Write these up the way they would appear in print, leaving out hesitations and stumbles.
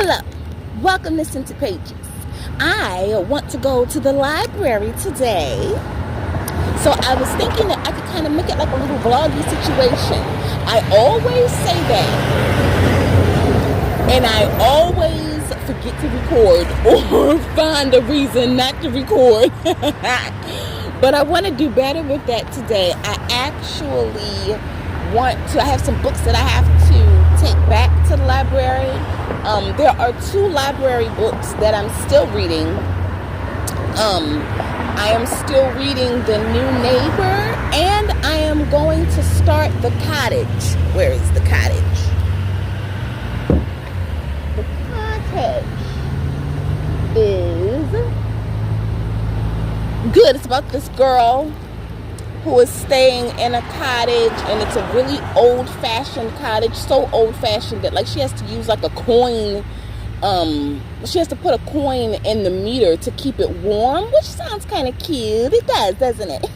Hello, welcome to Center Pages. I want to go to the library today, so I was thinking that I could kind of make it like a little vloggy situation. I always say that, and I always forget to record or find a reason not to record. But I want to do better with that today. I have some books that I have to take back to the library. There are 2 library books that I'm still reading. I am still reading The New Neighbor, and I am going to start The Cottage. Where is The Cottage? The Cottage is good. It's about this girl who is staying in a cottage, and it's a really old-fashioned cottage, so old-fashioned that like she has to use like a coin. She has to put a coin in the meter to keep it warm, which sounds kind of cute. It does, doesn't it?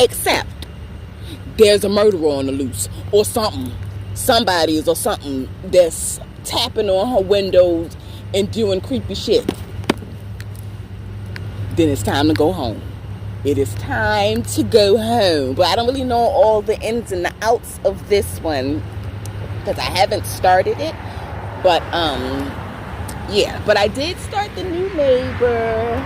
Except there's a murderer on the loose, or something. Somebody's or something that's tapping on her windows and doing creepy shit. Then it's time to go home. It is time to go home. But I don't really know all the ins and the outs of this one because I haven't started it. But yeah, but I did start The New Neighbor,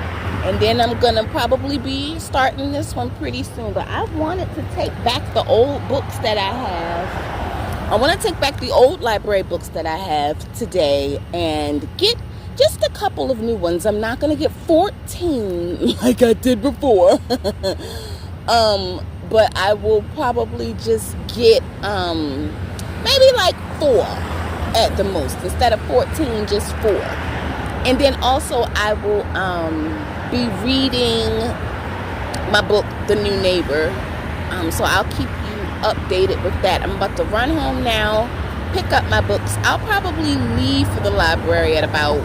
and then I'm gonna probably be starting this one pretty soon. But I wanted to take back the old books that I have. I want to take back the old library books that I have today and get just a couple of new ones. I'm not gonna get 14 like I did before. But I will probably just get maybe like 4 at the most, instead of 14, just 4. And then also I will be reading my book The New Neighbor, so I'll keep you updated with that. I'm about to run home now, pick up my books. I'll probably leave for the library at about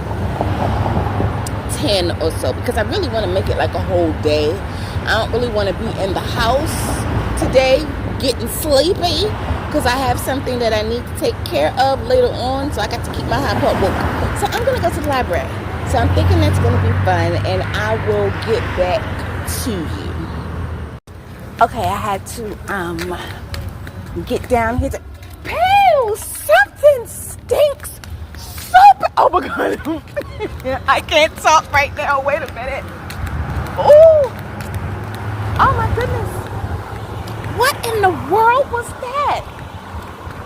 10 or so, because I really want to make it like a whole day. I don't really want to be in the house today getting sleepy, because I have something that I need to take care of later on, so I got to keep my iPod woke. So I'm going to go to the library. So I'm thinking that's going to be fun, and I will get back to you. Okay, I had to get down here to... Pew! Something stinks! Oh my God. I can't talk right now. Wait a minute. Oh my goodness. What in the world was that?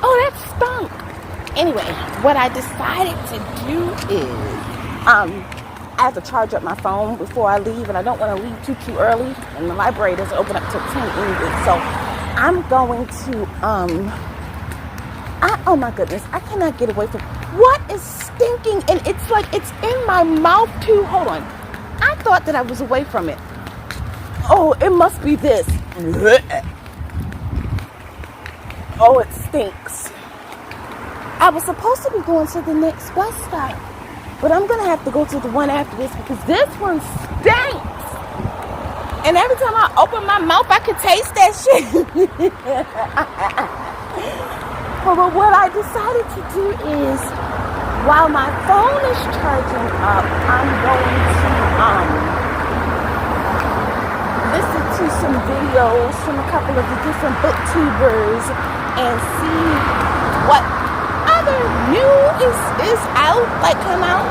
Oh, that stunk. Anyway, what I decided to do is I have to charge up my phone before I leave, and I don't want to leave too early, and the library doesn't open up till 10 anyway. So I'm going to oh my goodness, I cannot get away from what is stinking, and it's like it's in my mouth too. Hold on. I thought that I was away from it. Oh, it must be this. Oh, it stinks. I was supposed to be going to the next bus stop, but I'm going to have to go to the one after this because this one stinks. And every time I open my mouth, I can taste that shit. But what I decided to do is, while my phone is charging up, I'm going to listen to some videos from a couple of the different booktubers and see what other new is out, like come out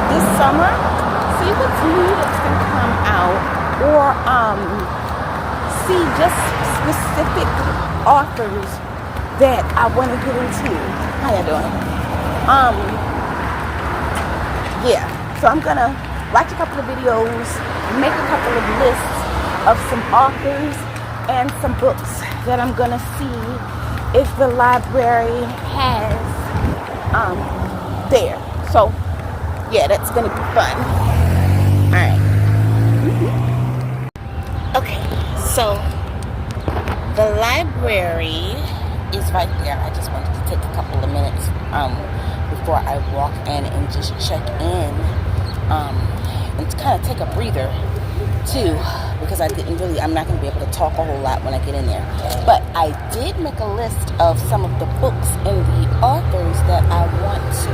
this summer. See what's new that's gonna come out, or see just specific authors that I want to get into. How you doing? Yeah. So I'm gonna watch a couple of videos, make a couple of lists of some authors and some books that I'm gonna see if the library has there. So yeah, that's gonna be fun. All right. Okay. So the library is right there. I just wanted to take a couple of minutes before I walk in and just check in and kind of take a breather too, because I'm not going to be able to talk a whole lot when I get in there. But I did make a list of some of the books and the authors that I want to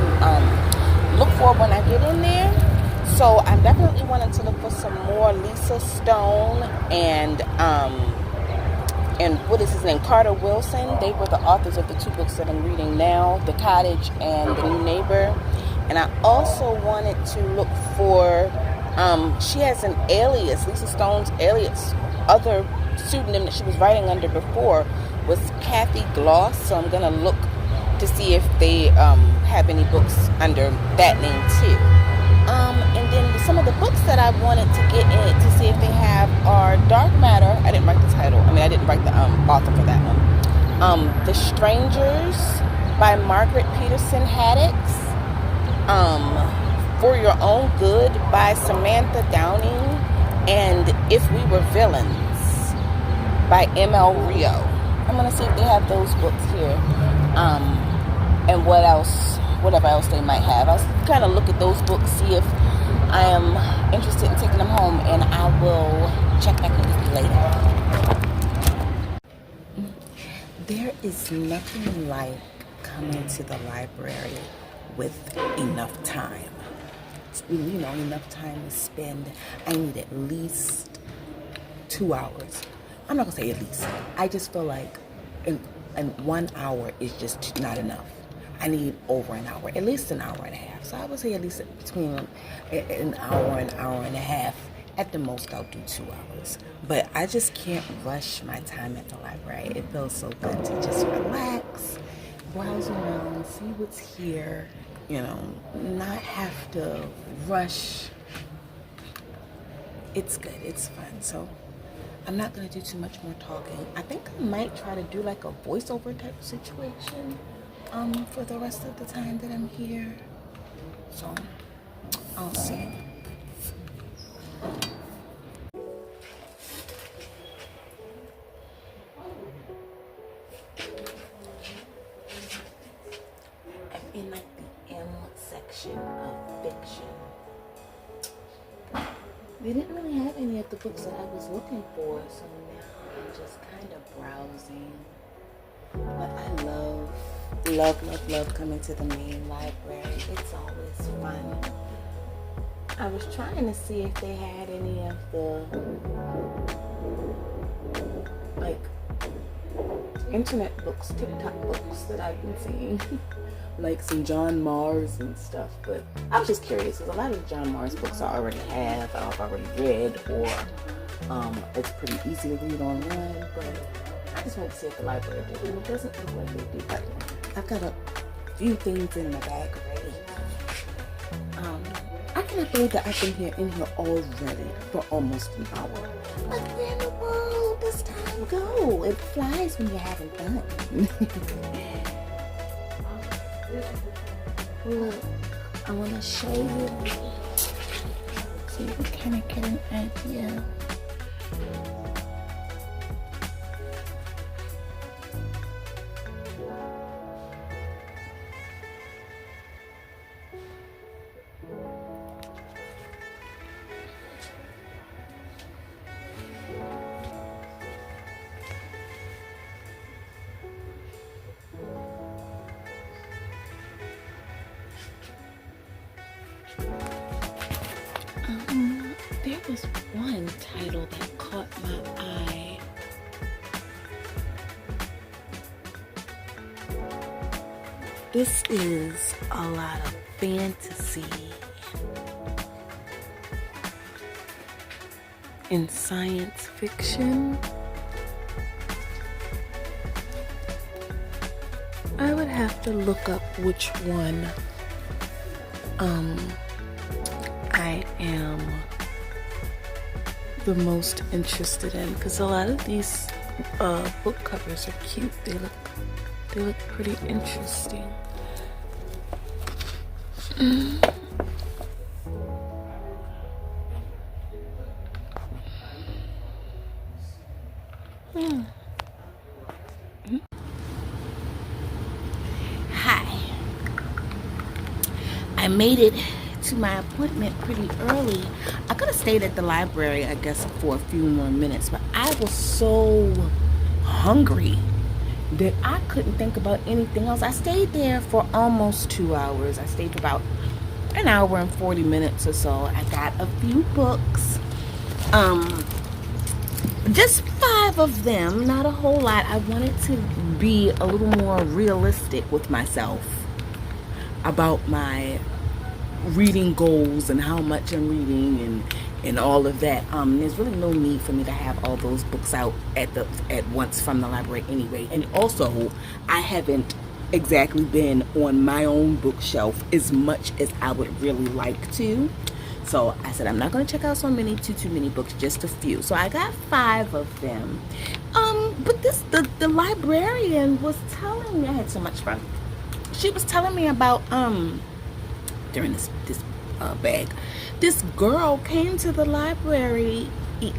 So I'm definitely wanting to look for some more Lisa Stone and what is his name, Carter Wilson. They were the authors of the two books that I'm reading now, The Cottage and The New Neighbor. And I also wanted to look for, she has an alias, Lisa Stone's alias, other pseudonym that she was writing under before was Kathy Gloss. So I'm going to look to see if they have any books under that name too. And then some of the books that I wanted to get in to see if they have are Dark Matter. I didn't write the title. I didn't write the author for that one. The Strangers by Margaret Peterson Haddix. For Your Own Good by Samantha Downing. And If We Were Villains by M.L. Rio. I'm going to see if they have those books here. And whatever else they might have. I'll kind of look at those books, see if I am interested in taking them home, and I will check back in with you later. There is nothing like coming to the library with enough time. Enough time to spend. I need at least 2 hours. I'm not going to say at least. I just feel like in 1 hour is just not enough. I need over an hour, at least an hour and a half. So I would say at least between an hour and a half. At the most, I'll do 2 hours. But I just can't rush my time at the library. It feels so good to just relax, browse around, see what's here, not have to rush. It's good. It's fun. So I'm not going to do too much more talking. I think I might try to do like a voiceover type situation for the rest of the time that I'm here. So I'll see. I'm in like the M section of fiction. They didn't really have any of the books that I was looking for, so now I'm just kind of browsing. But I love coming to the main library. It's always fun. I was trying to see if they had any of the internet books, TikTok books that I've been seeing. Like some John Mars and stuff, but I was just curious because a lot of John Mars books I already have, I've already read, or it's pretty easy to read online, but I just want to see if the library did it. It doesn't look like they do, but I've got a few things in my bag already. I cannot believe that I've been in here already for almost an hour. Like, where in the world does time go? It flies when you're having fun. Look, I want to show you so you can kind of get an idea. There was one title that caught my eye. This is a lot of fantasy and science fiction. I would have to look up which one I am the most interested in, because a lot of these book covers are cute. They look pretty interesting. Hi. I made it to my appointment pretty early. I could have stayed at the library, I guess, for a few more minutes, but I was so hungry that I couldn't think about anything else. I stayed there for almost 2 hours. I stayed for about an hour and 40 minutes or so. I got a few books. Just 5 of them, not a whole lot. I wanted to be a little more realistic with myself about my reading goals and how much I'm reading and all of that. There's really no need for me to have all those books out at once from the library anyway. And also, I haven't exactly been on my own bookshelf as much as I would really like to. So I said I'm not going to check out so many too many books, just a few. So I got 5 of them. But the librarian was telling me, I had so much fun. She was telling me about during this bag, this girl came to the library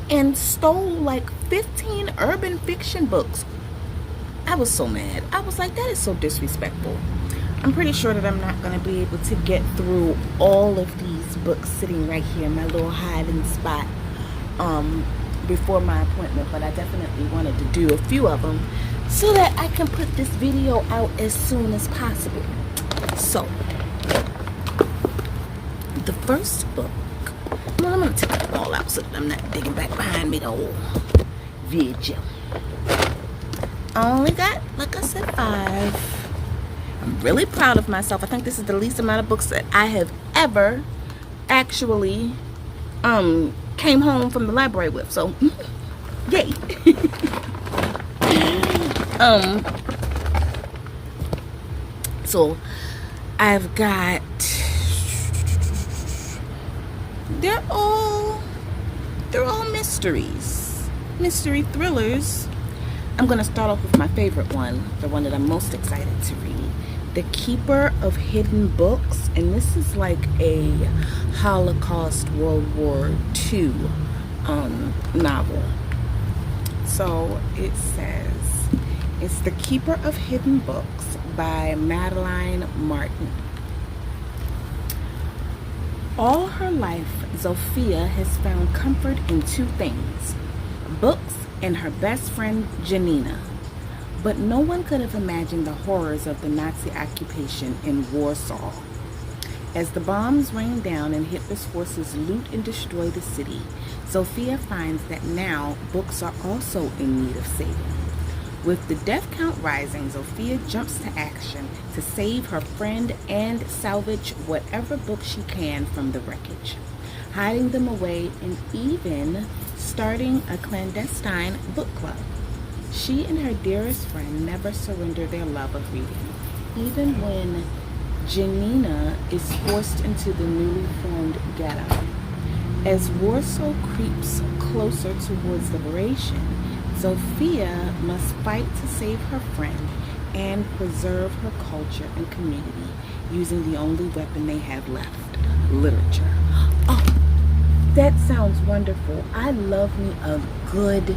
and stole like 15 urban fiction books. I was so mad. I was like, that is so disrespectful. I'm pretty sure that I'm not going to be able to get through all of these books sitting right here in my little hiding spot before my appointment, but I definitely wanted to do a few of them so that I can put this video out as soon as possible. So, the first book, well, I'm going to take them all out so that I'm not digging back behind me the whole video. I only got, like I said, 5. I'm really proud of myself. I think this is the least amount of books that I have ever actually came home from the library with. So, yay. So I've got, they're all mystery thrillers. I'm going to start off with my favorite one, the one that I'm most excited to read, The Keeper of Hidden Books. And this is like a Holocaust World War II novel. So it says, it's The Keeper of Hidden Books by Madeline Martin. All her life, Zofia has found comfort in 2 things: books and her best friend Janina. But no one could have imagined the horrors of the Nazi occupation in Warsaw. As the bombs rain down and Hitler's forces loot and destroy the city, Zofia finds that now books are also in need of saving. With the death count rising, Zofia jumps to action to save her friend and salvage whatever books she can from the wreckage, hiding them away and even starting a clandestine book club. She and her dearest friend never surrender their love of reading, even when Janina is forced into the newly formed ghetto. As Warsaw creeps closer towards liberation, Zofia must fight to save her friend and preserve her culture and community using the only weapon they have left, literature. Oh, that sounds wonderful. I love me a good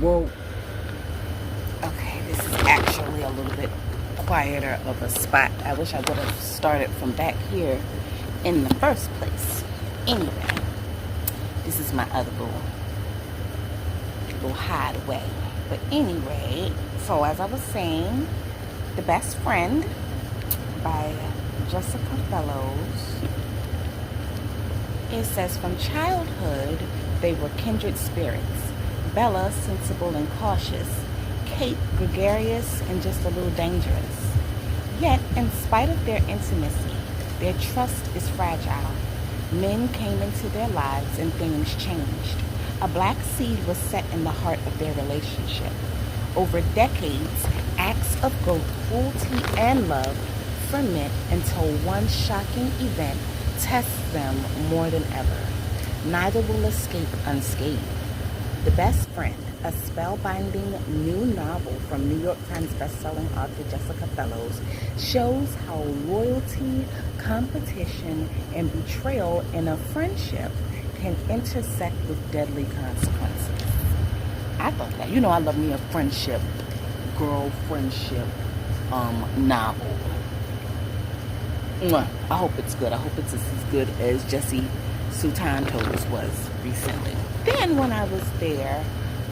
world. Okay, this is actually a little bit quieter of a spot. I wish I would have started from back here in the first place. Anyway, this is my other little hideaway. But anyway, so as I was saying, The Best Friend by Jessica Fellows. It says, from childhood, they were kindred spirits. Bella, sensible and cautious. Kate, gregarious and just a little dangerous. Yet, in spite of their intimacy, their trust is fragile. Men came into their lives and things changed. A black seed was set in the heart of their relationship. Over decades, acts of both cruelty and love ferment until one shocking event tests them more than ever. Neither will escape unscathed. The Best Friend, a spellbinding new novel from New York Times bestselling author Jessica Fellows, shows how loyalty, competition, and betrayal in a friendship can intersect with deadly consequences. I thought that, I love me a friendship, girl friendship novel. I hope it's good. I hope it's as good as Jessie Sutanto's was recently. Then when I was there,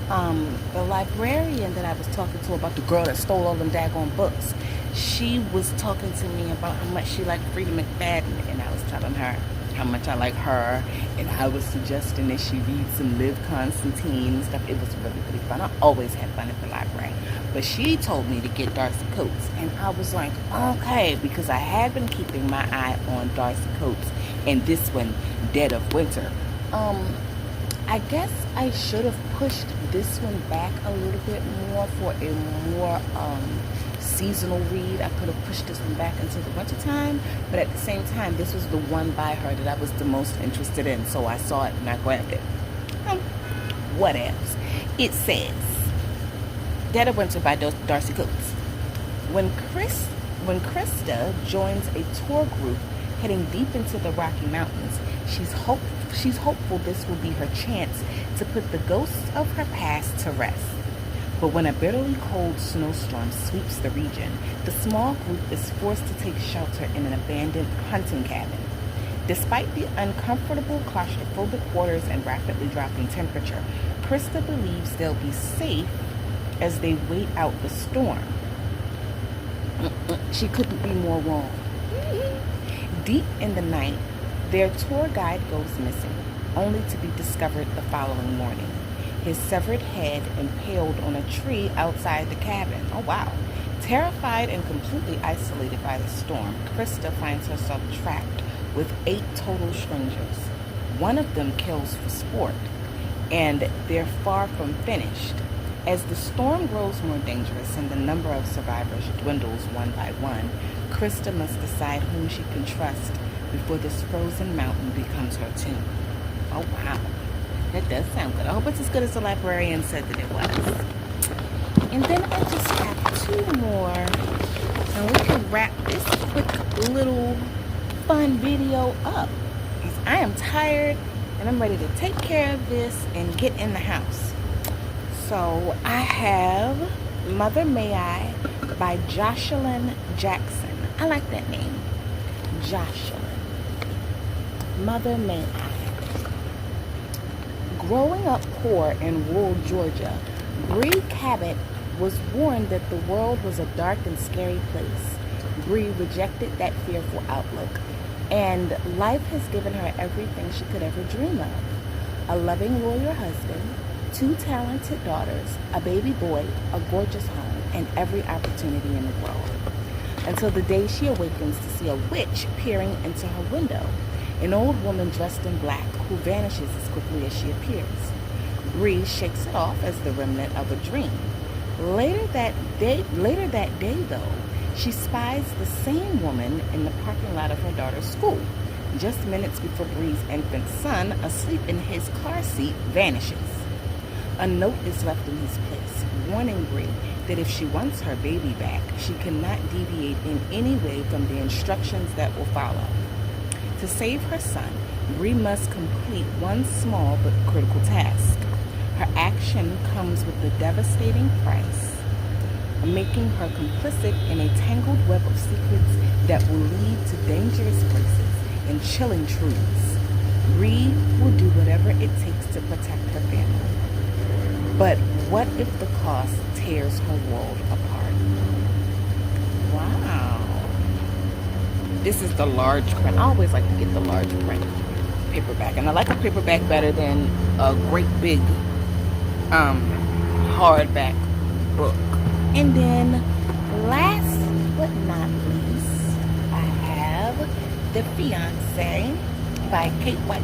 the librarian that I was talking to about the girl that stole all them daggone books, she was talking to me about how much she liked Frida McFadden, and I was telling her how much I like her, and I was suggesting that she read some Liv Constantine and stuff. It was really, really fun. I always had fun at the library. But she told me to get Darcy Coates, and I was like, okay, because I had been keeping my eye on Darcy Coates and this one, Dead of Winter. I guess I should have pushed this one back a little bit more for a more seasonal read. I could have pushed this one back into the winter time, but at the same time, this was the one by her that I was the most interested in, so I saw it and I grabbed it. What else? It says, Dead of Winter by Darcy Coates. When Krista joins a tour group heading deep into the Rocky Mountains, she's hopeful this will be her chance to put the ghosts of her past to rest. But when a bitterly cold snowstorm sweeps the region, the small group is forced to take shelter in an abandoned hunting cabin. Despite the uncomfortable claustrophobic quarters and rapidly dropping temperature, Krista believes they'll be safe as they wait out the storm. She couldn't be more wrong. Deep in the night, their tour guide goes missing, only to be discovered the following morning. His severed head impaled on a tree outside the cabin. Oh, wow. Terrified and completely isolated by the storm, Krista finds herself trapped with 8 total strangers. One of them kills for sport, and they're far from finished. As the storm grows more dangerous and the number of survivors dwindles one by one, Krista must decide whom she can trust before this frozen mountain becomes her tomb. Oh, wow. That does sound good. I hope it's as good as the librarian said that it was. And then I just have 2 more, and we can wrap this quick little fun video up. Because I am tired, and I'm ready to take care of this and get in the house. So I have Mother May I by Jocelyn Jackson. I like that name. Jocelyn. Mother May I. Growing up poor in rural Georgia, Bree Cabot was warned that the world was a dark and scary place. Bree rejected that fearful outlook, and life has given her everything she could ever dream of. A loving lawyer husband, 2 talented daughters, a baby boy, a gorgeous home, and every opportunity in the world. Until the day she awakens to see a witch peering into her window, an old woman dressed in black who vanishes as quickly as she appears. Bree shakes it off as the remnant of a dream. Later that day, though, she spies the same woman in the parking lot of her daughter's school. Just minutes before Bree's infant son, asleep in his car seat, vanishes. A note is left in his place, warning Bree that if she wants her baby back, she cannot deviate in any way from the instructions that will follow. To save her son, Bree must complete one small but critical task. Her action comes with the devastating price of making her complicit in a tangled web of secrets that will lead to dangerous places and chilling truths. Bree will do whatever it takes to protect her family. But what if the cost tears her world apart? Wow. This is the large print. I always like to get the large print paperback. And I like a paperback better than a great big hardback book. And then last but not least, I have The Fiancé by Kate White.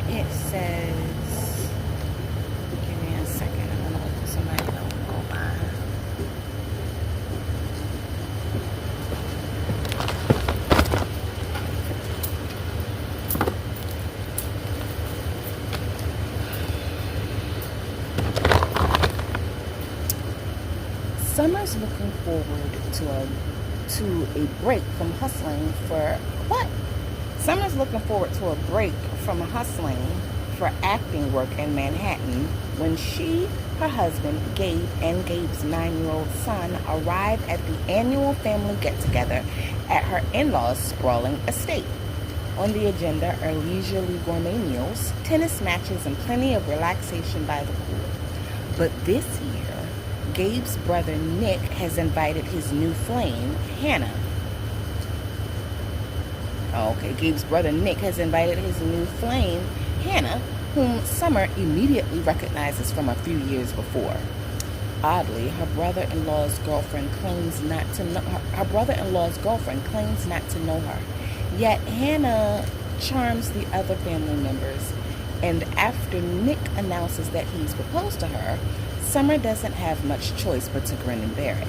It says, give me a second, I'm going to look for somebody that will go by. Summer's looking forward to a break from hustling for what? Summer's looking forward to a break from hustling for acting work in Manhattan when she, her husband, Gabe, and Gabe's 9-year-old son arrive at the annual family get-together at her in-laws' sprawling estate. On the agenda are leisurely gourmet meals, tennis matches, and plenty of relaxation by the pool. But this year, Gabe's brother Nick has invited his new flame, Hannah. Gabe's brother Nick has invited his new flame, Hannah, whom Summer immediately recognizes from a few years before. Oddly, her brother-in-law's girlfriend claims not to know her. Yet Hannah charms the other family members, and after Nick announces that he's proposed to her, Summer doesn't have much choice but to grin and bear it.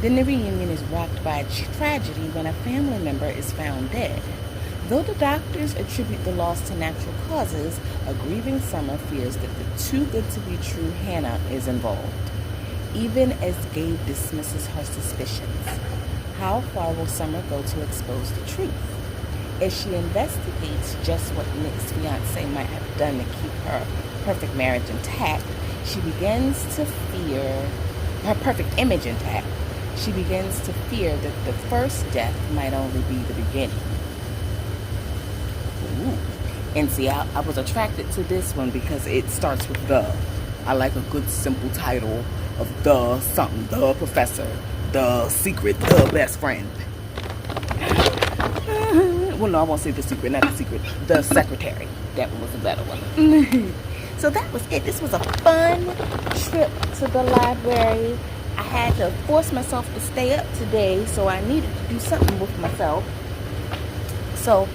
Then the reunion is rocked by a tragedy when a family member is found dead. Though the doctors attribute the loss to natural causes, a grieving Summer fears that the too-good-to-be-true Hannah is involved, even as Gabe dismisses her suspicions. How far will Summer go to expose the truth? As she investigates just what Nick's fiancé might have done to keep her perfect marriage intact, she begins to fear her perfect image intact. She begins to fear that the first death might only be the beginning. Ooh. And see, I was attracted to this one because it starts with the. I like a good simple title of the something, the professor, the secret, the best friend. Well, no, I won't say the secret, not the secret. The secretary. That one was a better one. So that was it. This was a fun trip to the library. I had to force myself to stay up today, so I needed to do something with myself. So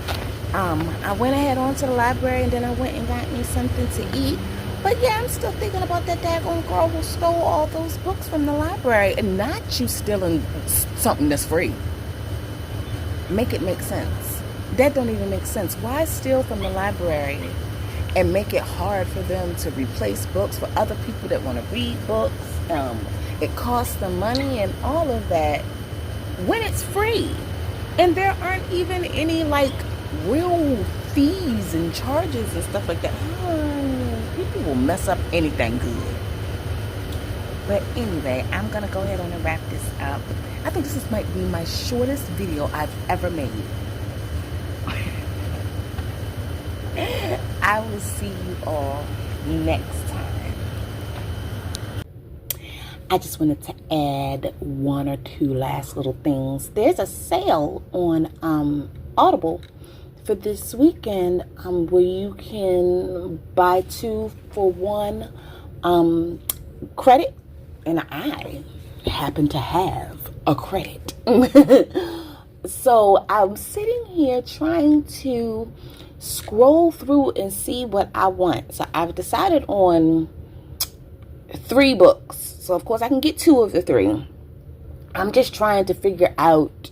I went ahead on to the library, and then I went and got me something to eat. But yeah, I'm still thinking about that daggone girl who stole all those books from the library, and not you stealing something that's free. Make it make sense. That don't even make sense. Why steal from the library and make it hard for them to replace books for other people that want to read books? It costs them money and all of that when it's free. And there aren't even any real fees and charges and stuff like that. People will mess up anything good. But anyway, I'm going to go ahead and wrap this up. I think this might be my shortest video I've ever made. I will see you all next time. I just wanted to add one or two last little things. There's a sale on Audible for this weekend where you can buy 2 for 1 credit, and I happen to have a credit. So I'm sitting here trying to scroll through and see what I want. So I've decided on 3 books. So of course I can get 2 of the 3. I'm just trying to figure out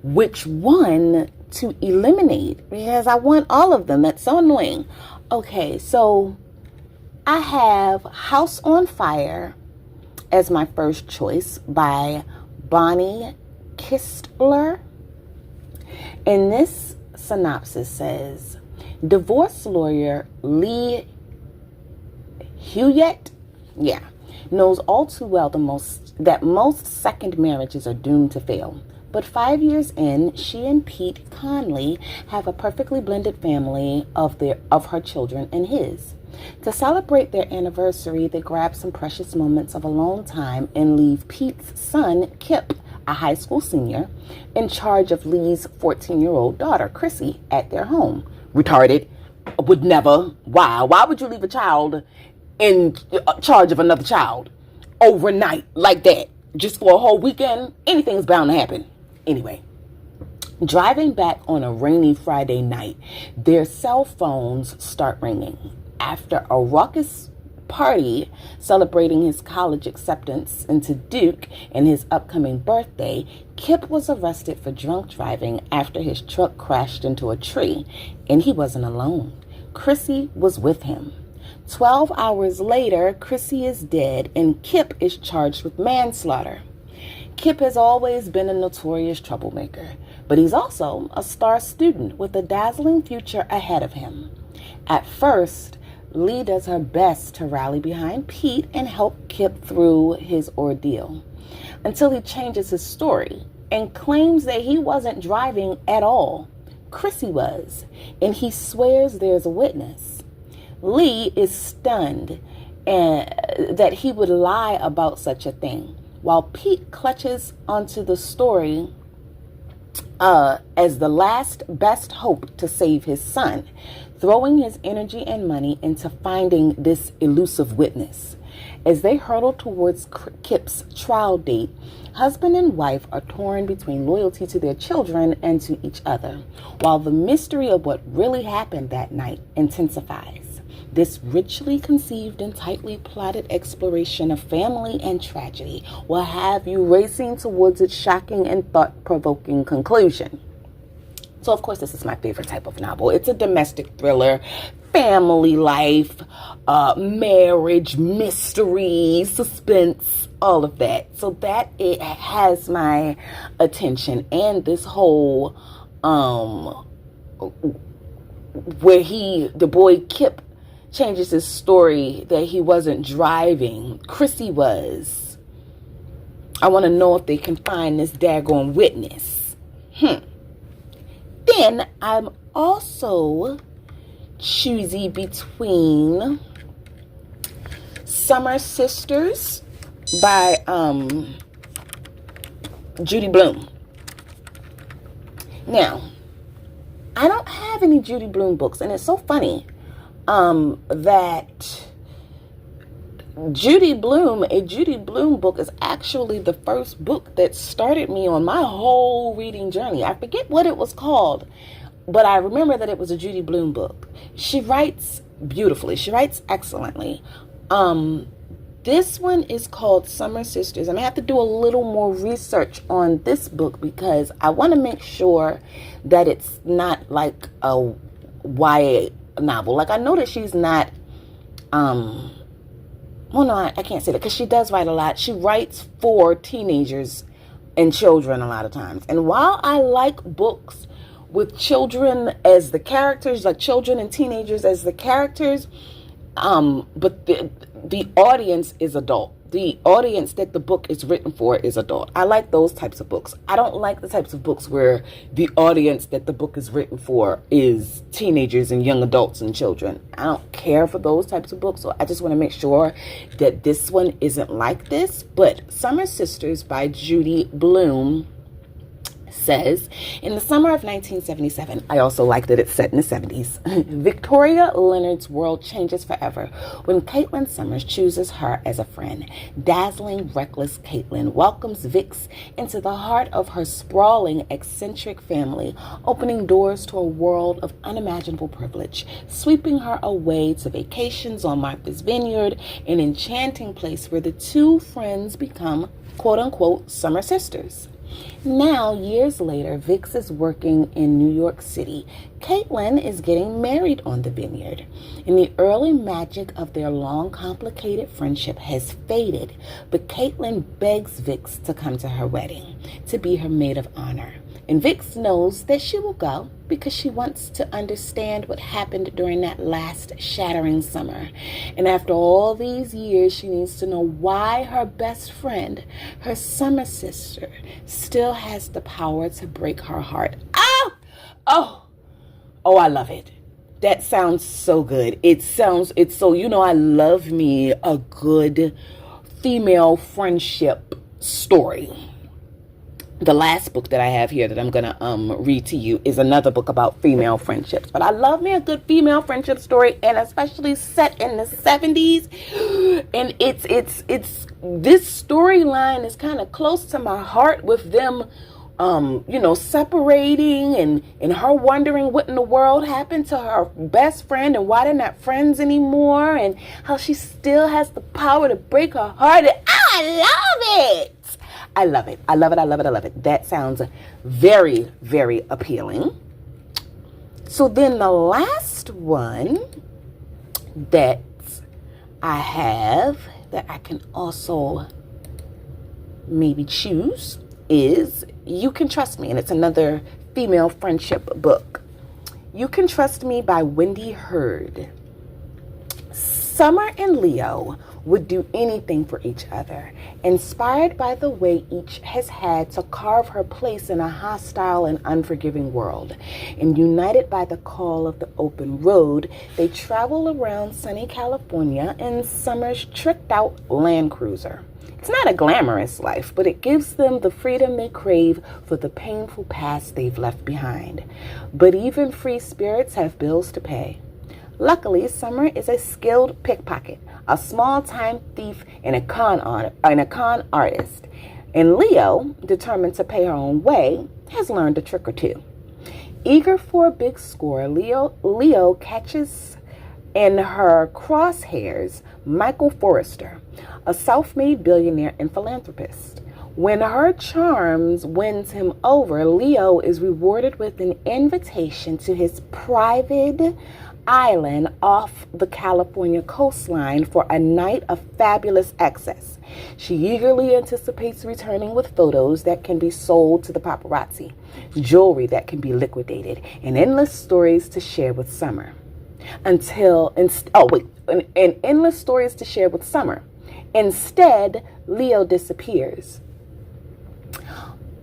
which one to eliminate because I want all of them. That's so annoying. Okay, so I have House on Fire as my first choice by Bonnie Kistler. And this synopsis says, divorce lawyer Lee Huyett, knows all too well that most second marriages are doomed to fail. But 5 years in, she and Pete Conley have a perfectly blended family of her children and his. To celebrate their anniversary, they grab some precious moments of alone time and leave Pete's son, Kip, a high school senior, in charge of Lee's 14-year-old daughter, Chrissy, at their home. Retarded. Would never. Why? Why would you leave a child in charge of another child overnight like that? Just for a whole weekend? Anything's bound to happen. Anyway, driving back on a rainy Friday night, their cell phones start ringing. After a raucous party celebrating his college acceptance into Duke and his upcoming birthday, Kip was arrested for drunk driving after his truck crashed into a tree, and he wasn't alone. Chrissy was with him. 12 hours later, Chrissy is dead, and Kip is charged with manslaughter. Kip has always been a notorious troublemaker, but he's also a star student with a dazzling future ahead of him. At first, Lee does her best to rally behind Pete and help Kip through his ordeal, until he changes his story and claims that he wasn't driving at all. Chrissy was, and he swears there's a witness. Lee is stunned that he would lie about such a thing, while Pete clutches onto the story as the last best hope to save his son, throwing his energy and money into finding this elusive witness. As they hurtle towards Kip's trial date, husband and wife are torn between loyalty to their children and to each other, while the mystery of what really happened that night intensifies. This richly conceived and tightly plotted exploration of family and tragedy will have you racing towards its shocking and thought-provoking conclusion. So, of course, this is my favorite type of novel. It's a domestic thriller, family life, marriage, mystery, suspense, all of that. So that it has my attention. And this whole, where the boy Kip changes his story that he wasn't driving, Chrissy was. I want to know if they can find this daggone witness. Then I'm also choosy between Summer Sisters by Judy Blume. Now, I don't have any Judy Blume books, and it's so funny that a Judy Blume book is actually the first book that started me on my whole reading journey. I forget what it was called, but I remember that it was a Judy Blume book. She writes beautifully. She writes excellently. This one is called Summer Sisters. I'm going to have to do a little more research on this book because I want to make sure that it's not like a YA novel. Like, I know that she's not, well, no, I can't say that because she does write a lot. She writes for teenagers and children a lot of times. And while I like books with children as the characters, like children and teenagers as the characters, but the audience is adult. The audience that the book is written for is adult. I like those types of books. I don't like the types of books where the audience that the book is written for is teenagers and young adults and children. I don't care for those types of books, so I just want to make sure that this one isn't like this. But Summer Sisters by Judy Blume says, in the summer of 1977, I also like that it's set in the 70s, Victoria Leonard's world changes forever when Caitlin Summers chooses her as a friend. Dazzling, reckless Caitlin welcomes Vix into the heart of her sprawling, eccentric family, opening doors to a world of unimaginable privilege, sweeping her away to vacations on Martha's Vineyard, an enchanting place where the two friends become, quote-unquote, summer sisters. Now, years later, Vix is working in New York City. Caitlin is getting married on the Vineyard, and the early magic of their long, complicated friendship has faded, but Caitlin begs Vix to come to her wedding, to be her maid of honor. And Vix knows that she will go because she wants to understand what happened during that last shattering summer. And after all these years, she needs to know why her best friend, her summer sister, still has the power to break her heart. Oh, I love it. That sounds so good. It's so, I love me a good female friendship story. The last book that I have here that I'm going to read to you is another book about female friendships. But I love me a good female friendship story, and especially set in the 70s. And it's this storyline is kind of close to my heart with them, separating and her wondering what in the world happened to her best friend and why they're not friends anymore, and how she still has the power to break her heart. And I love it. I love it. I love it. I love it. I love it. That sounds very, very appealing. So then the last one that I have that I can also maybe choose is You Can Trust Me. And it's another female friendship book. You Can Trust Me by Wendy Hurd. Summer and Leo would do anything for each other, inspired by the way each has had to carve her place in a hostile and unforgiving world. And united by the call of the open road, they travel around sunny California in Summer's tricked out Land Cruiser. It's not a glamorous life, but it gives them the freedom they crave for the painful past they've left behind. But even free spirits have bills to pay. Luckily, Summer is a skilled pickpocket, a small-time thief, and a con artist. And Leo, determined to pay her own way, has learned a trick or two. Eager for a big score, Leo catches in her crosshairs Michael Forrester, a self-made billionaire and philanthropist. When her charms wins him over, Leo is rewarded with an invitation to his private island off the California coastline for a night of fabulous excess. She eagerly anticipates returning with photos that can be sold to the paparazzi, jewelry that can be liquidated, and endless stories to share with Summer. Endless stories to share with Summer. Instead, Leo disappears.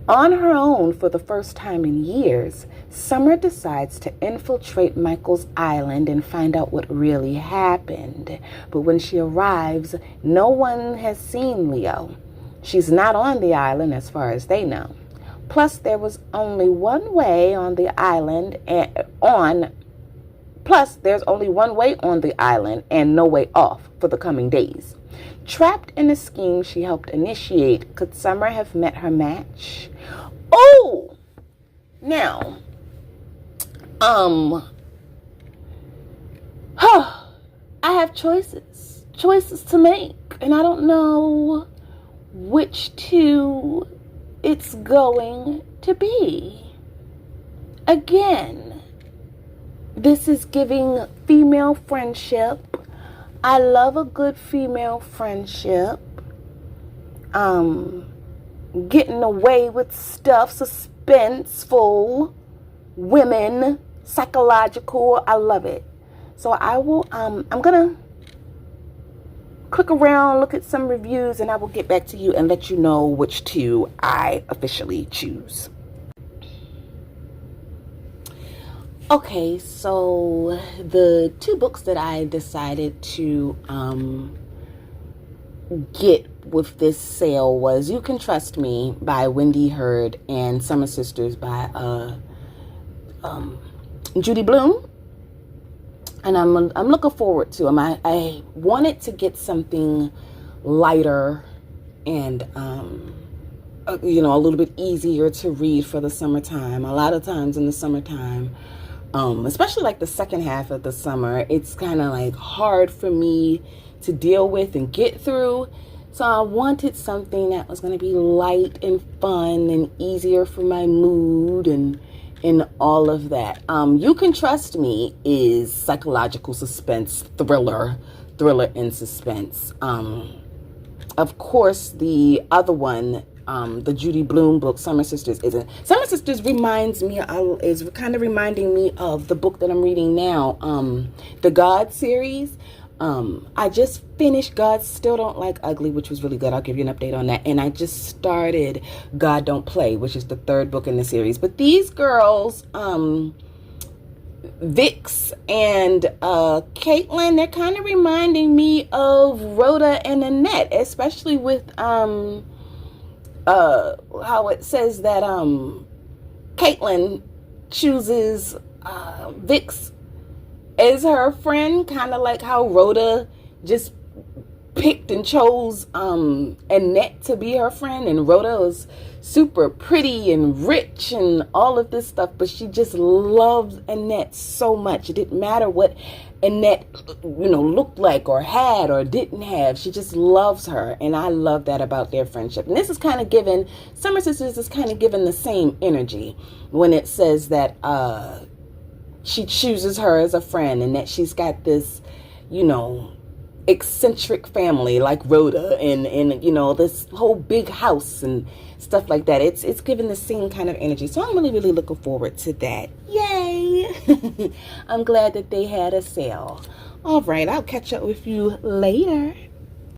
On her own for the first time in years, Summer decides to infiltrate Michael's island and find out what really happened. But when she arrives, no one has seen Leo. She's not on the island as far as they know. Plus, there was only one way on the island there's only one way on the island and no way off for the coming days. Trapped in a scheme she helped initiate, could Summer have met her match? Oh! Now, I have choices to make, and I don't know which two it's going to be. Again, this is giving female friendship. I love a good female friendship. Getting away with stuff, suspenseful, women, psychological. I love it. So I will, I'm going to click around, look at some reviews, and I will get back to you and let you know which two I officially choose. Okay, so the two books that I decided to get with this sale was You Can Trust Me by Wendy Hurd and Summer Sisters by Judy Blume. And I'm looking forward to them. I wanted to get something lighter and a little bit easier to read for the summertime. A lot of times in the summertime, especially like the second half of the summer, it's kind of like hard for me to deal with and get through. So I wanted something that was going to be light and fun and easier for my mood and all of that. You Can Trust Me is psychological suspense, thriller and suspense. Of course, the other one, the Judy Blume book, Summer Sisters, isn't. Summer Sisters is kind of reminding me of the book that I'm reading now, the God series. I just finished God Still Don't Like Ugly, which was really good. I'll give you an update on that. And I just started God Don't Play, which is the third book in the series. But these girls, Vix and Caitlin, they're kind of reminding me of Rhoda and Annette, especially with how it says that Caitlin chooses Vix as her friend, kind of like how Rhoda just picked and chose Annette to be her friend. And Rhoda was super pretty and rich and all of this stuff, but she just loved Annette so much. It didn't matter what Annette, looked like or had or didn't have. She just loves her, and I love that about their friendship. And this is kind of given, Summer Sisters is kind of given the same energy when it says that she chooses her as a friend and that she's got this, eccentric family like Rhoda and this whole big house and stuff like that. It's given the same kind of energy. So I'm really, really looking forward to that. Yay! I'm glad that they had a sale. All right, I'll catch up with you later.